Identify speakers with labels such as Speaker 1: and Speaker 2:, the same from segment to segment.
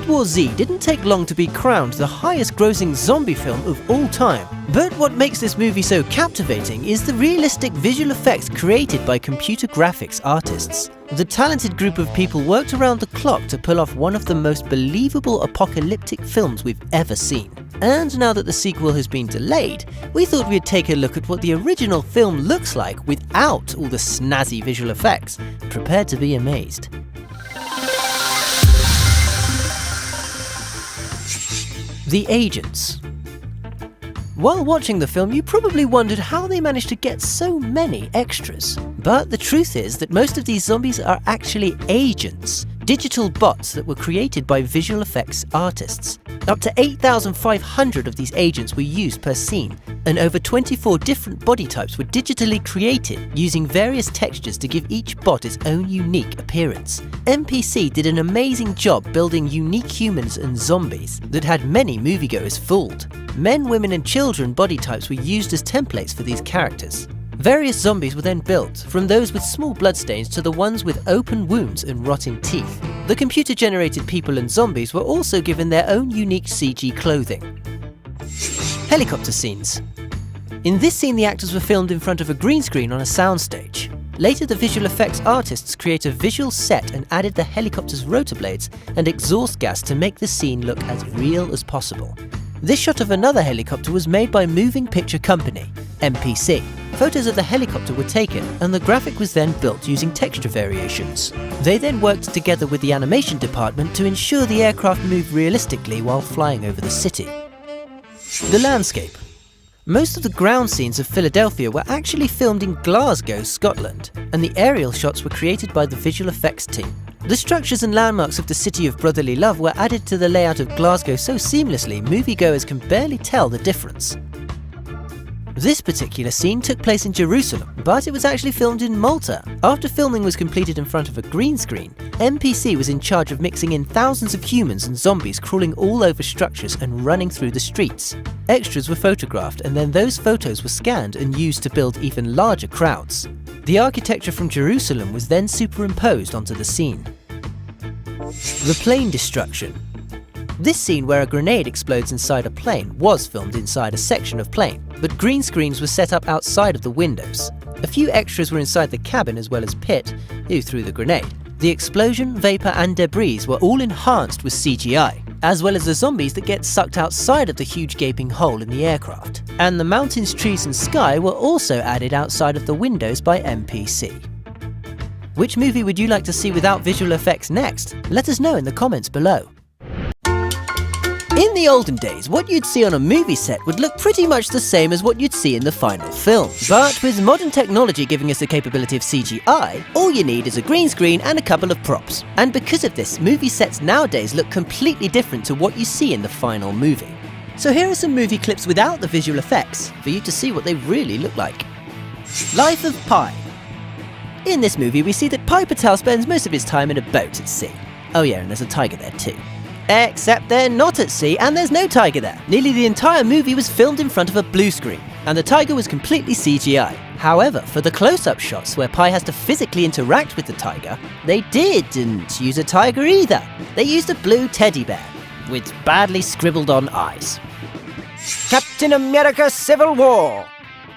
Speaker 1: War Z didn't take long to be crowned the highest-grossing zombie film of all time. But what makes this movie so captivating is the realistic visual effects created by computer graphics artists. The talented group of people worked around the clock to pull off one of the most believable apocalyptic films we've ever seen. And now that the sequel has been delayed, we thought we'd take a look at what the original film looks like without all the snazzy visual effects. Prepare to be amazed. The Agents. While watching the film, you probably wondered how they managed to get so many extras. But the truth is that most of these zombies are actually agents, digital bots that were created by visual effects artists. Up to 8,500 of these agents were used per scene, and over 24 different body types were digitally created using various textures to give each bot its own unique appearance. MPC did an amazing job building unique humans and zombies that had many moviegoers fooled. Men, women and children body types were used as templates for these characters. Various zombies were then built, from those with small bloodstains to the ones with open wounds and rotting teeth. The computer-generated people and zombies were also given their own unique CG clothing. Helicopter scenes. In this scene, the actors were filmed in front of a green screen on a soundstage. Later, the visual effects artists created a visual set and added the helicopter's rotor blades and exhaust gas to make the scene look as real as possible. This shot of another helicopter was made by Moving Picture Company, MPC. Photos of the helicopter were taken and the graphic was then built using texture variations. They then worked together with the animation department to ensure the aircraft moved realistically while flying over the city. The landscape. Most of the ground scenes of Philadelphia were actually filmed in Glasgow, Scotland, and the aerial shots were created by the visual effects team. The structures and landmarks of the City of Brotherly Love were added to the layout of Glasgow so seamlessly moviegoers can barely tell the difference. This particular scene took place in Jerusalem, but it was actually filmed in Malta. After filming was completed in front of a green screen, MPC was in charge of mixing in thousands of humans and zombies crawling all over structures and running through the streets. Extras were photographed and then those photos were scanned and used to build even larger crowds. The architecture from Jerusalem was then superimposed onto the scene. The plane destruction. This scene where a grenade explodes inside a plane was filmed inside a section of plane, but green screens were set up outside of the windows. A few extras were inside the cabin as well as Pitt, who threw the grenade. The explosion, vapor and debris were all enhanced with CGI, as well as the zombies that get sucked outside of the huge gaping hole in the aircraft. And the mountains, trees and sky were also added outside of the windows by MPC. Which movie would you like to see without visual effects next? Let us know in the comments below. In the olden days, what you'd see on a movie set would look pretty much the same as what you'd see in the final film. But with modern technology giving us the capability of CGI, all you need is a green screen and a couple of props. And because of this, movie sets nowadays look completely different to what you see in the final movie. So here are some movie clips without the visual effects, for you to see what they really look like. Life of Pi. In this movie, we see that Pi Patel spends most of his time in a boat at sea. Oh yeah, and there's a tiger there too. Except they're not at sea and there's no tiger there. Nearly the entire movie was filmed in front of a blue screen, and the tiger was completely CGI. However, for the close-up shots where Pi has to physically interact with the tiger, they didn't use a tiger either. They used a blue teddy bear, with badly scribbled on eyes. Captain America Civil War.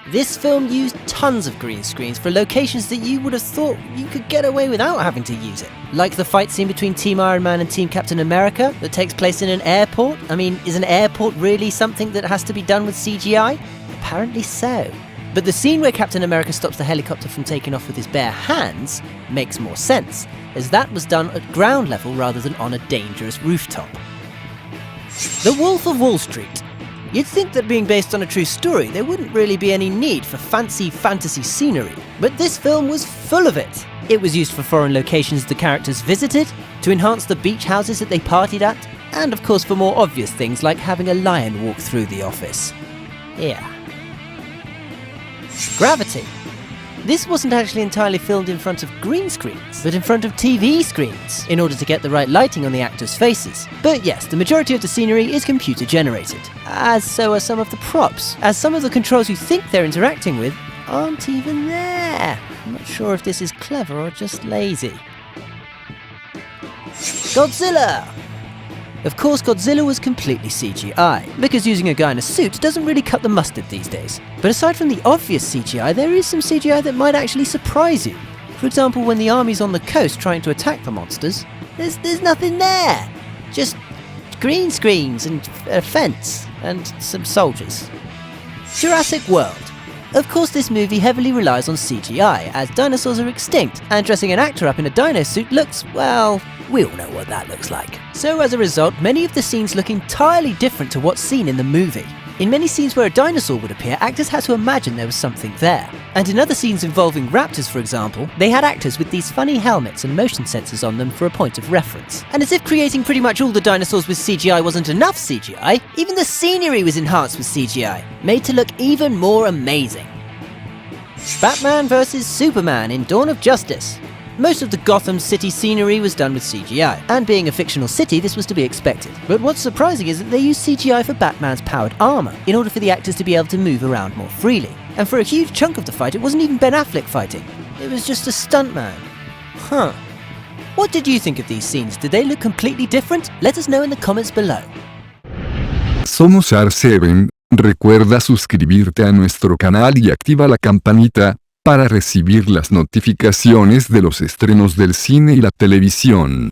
Speaker 1: This film used tons of green screens for locations that you would have thought you could get away without having to use it. Like the fight scene between Team Iron Man and Team Captain America that takes place in an airport. I mean, is an airport really something that has to be done with CGI? Apparently so. But the scene where Captain America stops the helicopter from taking off with his bare hands makes more sense, as that was done at ground level rather than on a dangerous rooftop. The Wolf of Wall Street. You'd think that being based on a true story, there wouldn't really be any need for fancy fantasy scenery, but this film was full of it. It was used for foreign locations the characters visited, to enhance the beach houses that they partied at, and of course for more obvious things like having a lion walk through the office. Yeah. Gravity. This wasn't actually entirely filmed in front of green screens, but in front of TV screens, in order to get the right lighting on the actors' faces. But yes, the majority of the scenery is computer generated, as so are some of the props, as some of the controls you think they're interacting with aren't even there. I'm not sure if this is clever or just lazy. Godzilla! Of course, Godzilla was completely CGI, because using a guy in a suit doesn't really cut the mustard these days. But aside from the obvious CGI, there is some CGI that might actually surprise you. For example, when the army's on the coast trying to attack the monsters, there's nothing there. Just green screens and a fence and some soldiers. Jurassic World. Of course, this movie heavily relies on CGI, as dinosaurs are extinct, and dressing an actor up in a dino suit looks, well, we all know what that looks like. So as a result, many of the scenes look entirely different to what's seen in the movie. In many scenes where a dinosaur would appear, actors had to imagine there was something there. And in other scenes involving raptors, for example, they had actors with these funny helmets and motion sensors on them for a point of reference. And as if creating pretty much all the dinosaurs with CGI wasn't enough CGI, even the scenery was enhanced with CGI, made to look even more amazing. Batman vs Superman in Dawn of Justice. Most of the Gotham City scenery was done with CGI, and being a fictional city, this was to be expected. But what's surprising is that they used CGI for Batman's powered armor, in order for the actors to be able to move around more freely. And for a huge chunk of the fight, it wasn't even Ben Affleck fighting. It was just a stuntman. Huh. What did you think of these scenes? Did they look completely different? Let us know in the comments below.
Speaker 2: Somos R7, recuerda suscribirte a nuestro canal y activa la campanita para recibir las notificaciones de los estrenos del cine y la televisión.